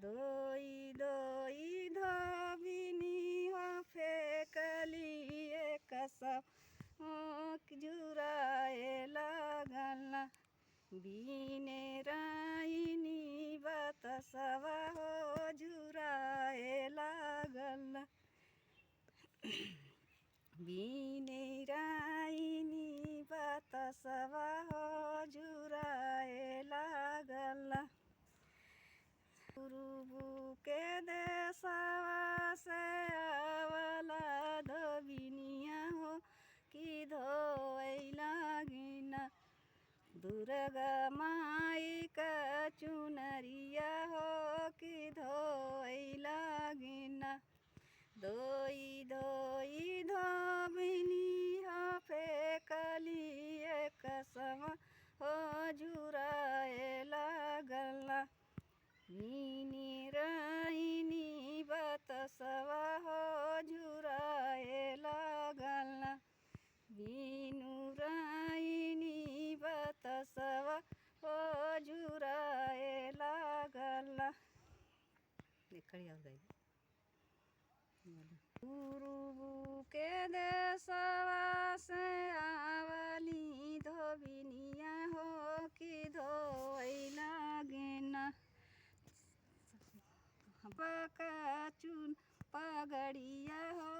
धोई धोई धोबिनी हो फेकली एक सब जुराए लागल बिने राइनी बतसवा हो जुराए लागल बिने राइनी बतसवा हो जुराए लागल गुरुबू के देशवा से आवला धोबिनिया हो कि धोई लागिना दुर्गा माई का चुनरिया हो कि धोई लागिना धोई धोई धोबिनी हो फेकली एक सम हो जुराए लागल बिने राइनी बतसवा हो जुराए लागल बिनु राइनी बतसवा हो जुराए लागल गुरुबू के देशवा से आवली धोबिनिया हो कि धोई लागिना चुन पगड़िया हो